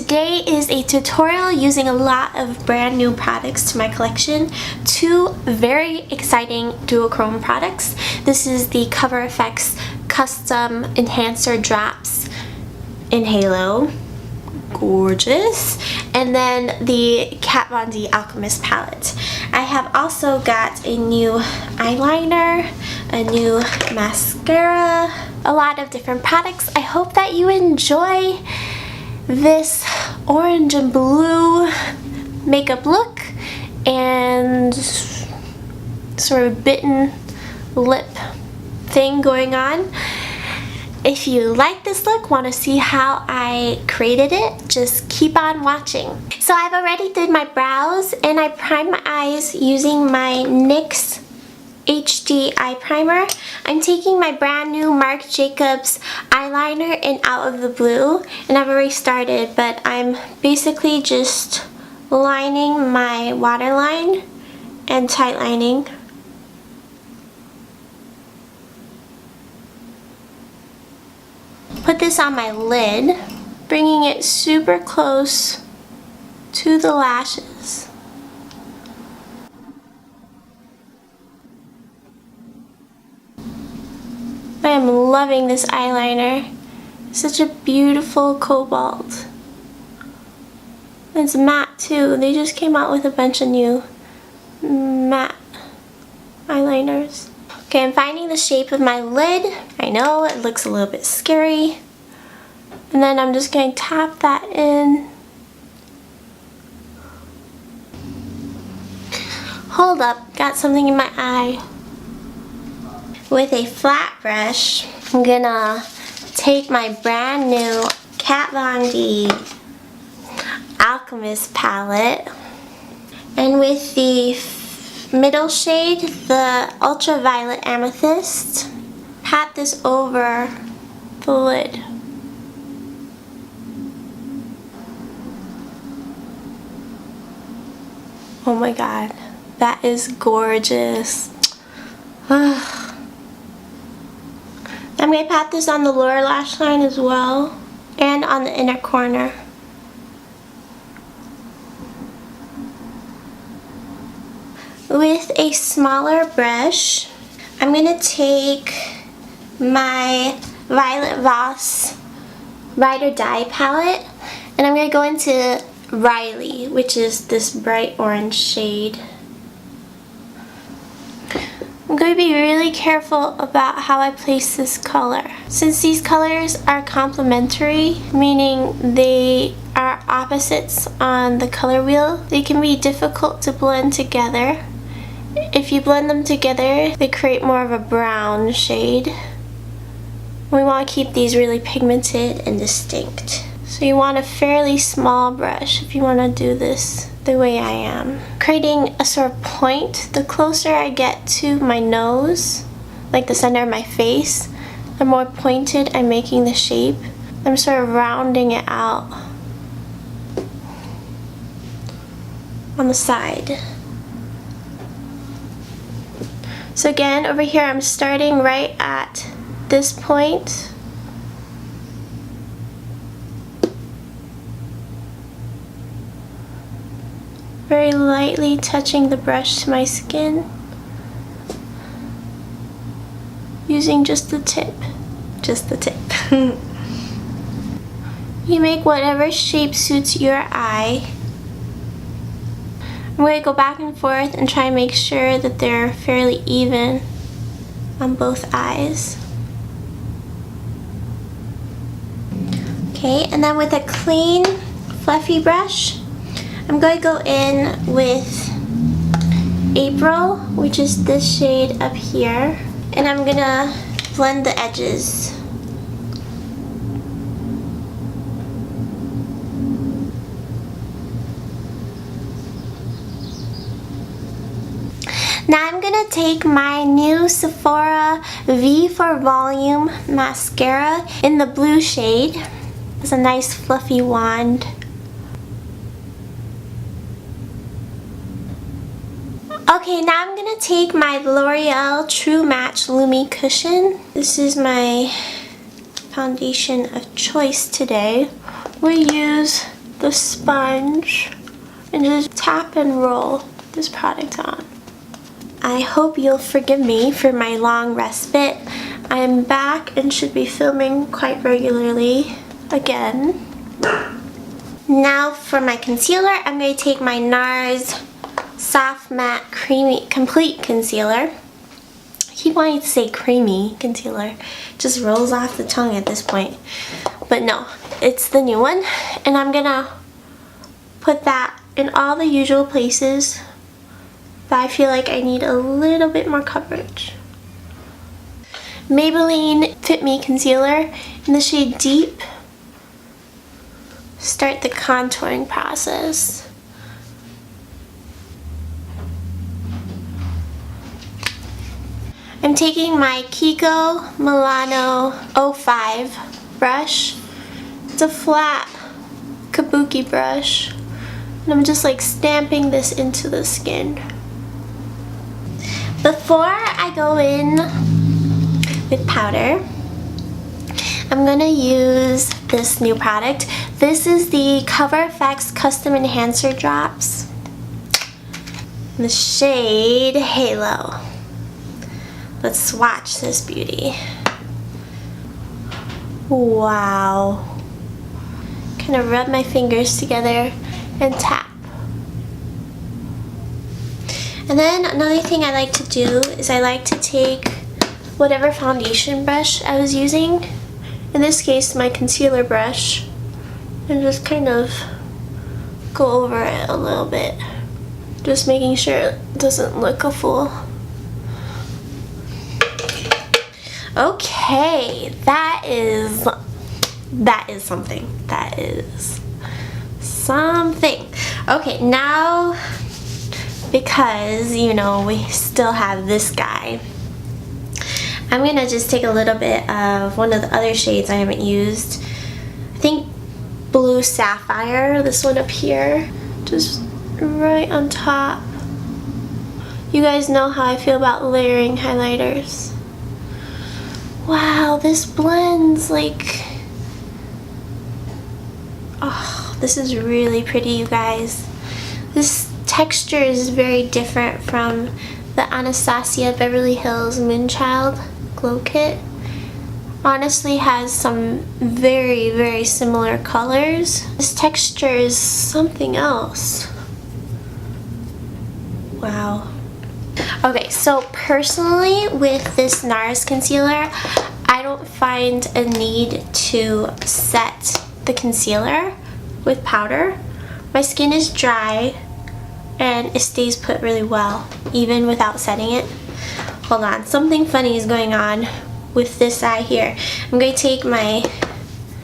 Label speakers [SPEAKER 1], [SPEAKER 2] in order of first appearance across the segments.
[SPEAKER 1] today is a tutorial using a lot of brand new products to my collection. Two very exciting duochrome products. This is the Cover FX Custom Enhancer Drops in Halo. Gorgeous. And then the Kat Von D Alchemist palette. I have also got a new eyeliner, a new mascara, a lot of different products. I hope that you enjoy this orange and blue makeup look and sort of bitten lip thing going on. If you like this look, want to see how I created it, just keep on watching. So I've already did my brows and I primed my eyes using my NYX HD eye primer. I'm taking my brand new Marc Jacobs eyeliner in Out of the Blue, and I've already started, but I'm basically just lining my waterline and tightlining. Put this on my lid, bringing it super close to the lashes. I am loving this eyeliner. It's such a beautiful cobalt. It's matte too. They just came out with a bunch of new matte eyeliners. Okay, I'm finding the shape of my lid. I know it looks a little bit scary. And then I'm just going to tap that in. Hold up, got something in my eye. With a flat brush, I'm gonna take my brand new Kat Von D Alchemist palette, and with the middle shade, the Ultraviolet Amethyst, pat this over the lid. Oh my god, that is gorgeous. I'm going to pat this on the lower lash line as well, and on the inner corner. With a smaller brush, I'm going to take my Violet Voss Ride or Die palette, and I'm going to go into Riley, which is this bright orange shade. I'm going to be really careful about how I place this color. Since these colors are complementary, meaning they are opposites on the color wheel, they can be difficult to blend together. If you blend them together, they create more of a brown shade. We want to keep these really pigmented and distinct. So you want a fairly small brush if you want to do this the way I am. Creating a sort of point, the closer I get to my nose, like the center of my face, the more pointed I'm making the shape. I'm sort of rounding it out on the side. So again, over here I'm starting right at this point. Very lightly touching the brush to my skin, using just the tip. Just the tip. You make whatever shape suits your eye. I'm going to go back and forth and try and make sure that they're fairly even on both eyes. Okay, and then with a clean, fluffy brush, I'm going to go in with April, which is this shade up here, and I'm going to blend the edges. Now I'm going to take my new Sephora V for Volume mascara in the blue shade. It's a nice fluffy wand. Okay, now I'm going to take my L'Oreal True Match Lumi Cushion. This is my foundation of choice today. We use the sponge and just tap and roll this product on. I hope you'll forgive me for my long respite. I'm back and should be filming quite regularly again. Now for my concealer, I'm going to take my NARS Soft Matte Creamy Complete Concealer. I keep wanting to say creamy concealer. It just rolls off the tongue at this point. But no, it's the new one. And I'm going to put that in all the usual places that I feel like I need a little bit more coverage. Maybelline Fit Me Concealer in the shade Deep. Start the contouring process. I'm taking my Kiko Milano 05 brush. It's a flat kabuki brush. And I'm just like stamping this into the skin. Before I go in with powder, I'm gonna use this new product. This is the Cover FX Custom Enhancer Drops in the shade Halo. Let's swatch this beauty. Wow. Kind of rub my fingers together and tap. And then another thing I like to do is I like to take whatever foundation brush I was using, in this case my concealer brush, and just kind of go over it a little bit, just making sure it doesn't look a fool. Okay, that is something. That is something. Okay, now because, you know, we still have this guy, I'm gonna just take a little bit of one of the other shades I haven't used. I think Blue Sapphire, this one up here, just right on top. You guys know how I feel about layering highlighters. Wow, this blends like, oh, this is really pretty, you guys. This texture is very different from the Anastasia Beverly Hills Moonchild Glow Kit. Honestly has some very, very similar colors. This texture is something else. Wow. Okay, so personally with this NARS concealer, I don't find a need to set the concealer with powder. My skin is dry and it stays put really well, even without setting it. Hold on, something funny is going on with this eye here. I'm going to take my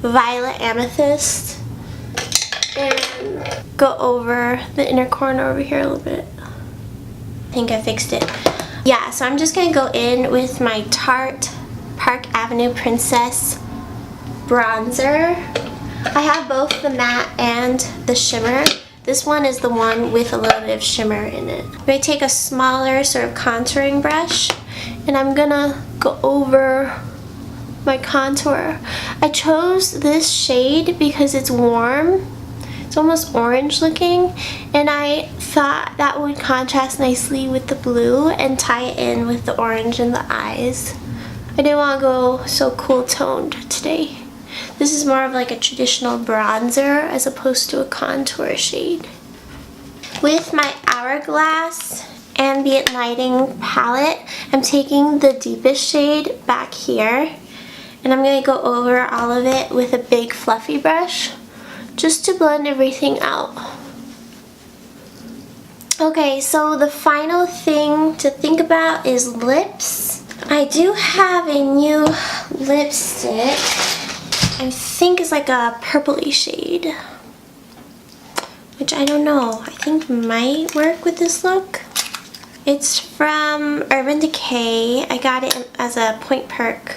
[SPEAKER 1] Violet Amethyst and go over the inner corner over here a little bit. I think I fixed it. Yeah, so I'm just going to go in with my Tarte Park Avenue Princess bronzer. I have both the matte and the shimmer. This one is the one with a little bit of shimmer in it. I'm going to take a smaller sort of contouring brush and I'm going to go over my contour. I chose this shade because it's warm. It's almost orange looking, and I thought that would contrast nicely with the blue and tie it in with the orange in the eyes. I didn't want to go so cool toned today. This is more of like a traditional bronzer as opposed to a contour shade. With my Hourglass Ambient Lighting palette, I'm taking the deepest shade back here, and I'm going to go over all of it with a big fluffy brush just to blend everything out. Okay, so the final thing to think about is lips. I do have a new lipstick. I think it's like a purpley shade, which I don't know, I think might work with this look. It's from Urban Decay. I got it as a Point Perk.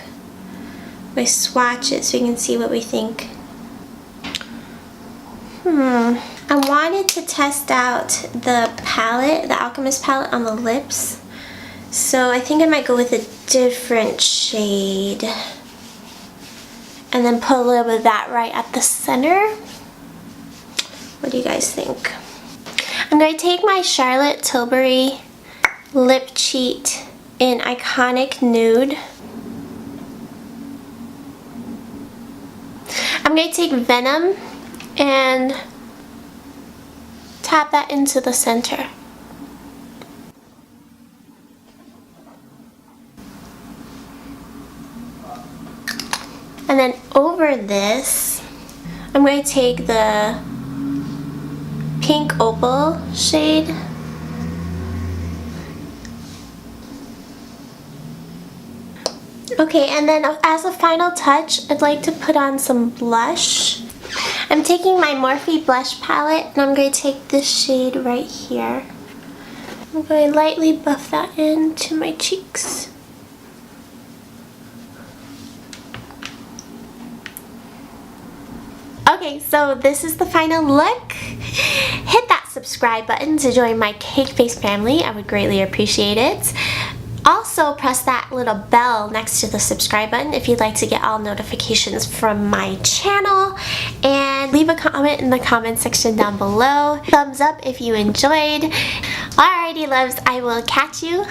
[SPEAKER 1] I swatch it so you can see what we think. I wanted to test out the palette, the Alchemist palette on the lips. So I think I might go with a different shade. And then put a little bit of that right at the center. What do you guys think? I'm going to take my Charlotte Tilbury Lip Cheat in Iconic Nude. I'm going to take Venom and tap that into the center. And then over this, I'm going to take the Pink Opal shade. Okay, and then as a final touch, I'd like to put on some blush. I'm taking my Morphe blush palette, and I'm going to take this shade right here. I'm going to lightly buff that into my cheeks. Okay, so this is the final look. Hit that subscribe button to join my Cake Face family. I would greatly appreciate it. Also, press that little bell next to the subscribe button if you'd like to get all notifications from my channel. And leave a comment in the comment section down below. Thumbs up if you enjoyed. Alrighty, loves, I will catch you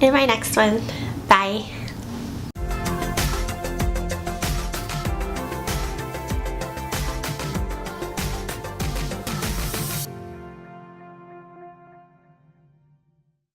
[SPEAKER 1] in my next one. Bye.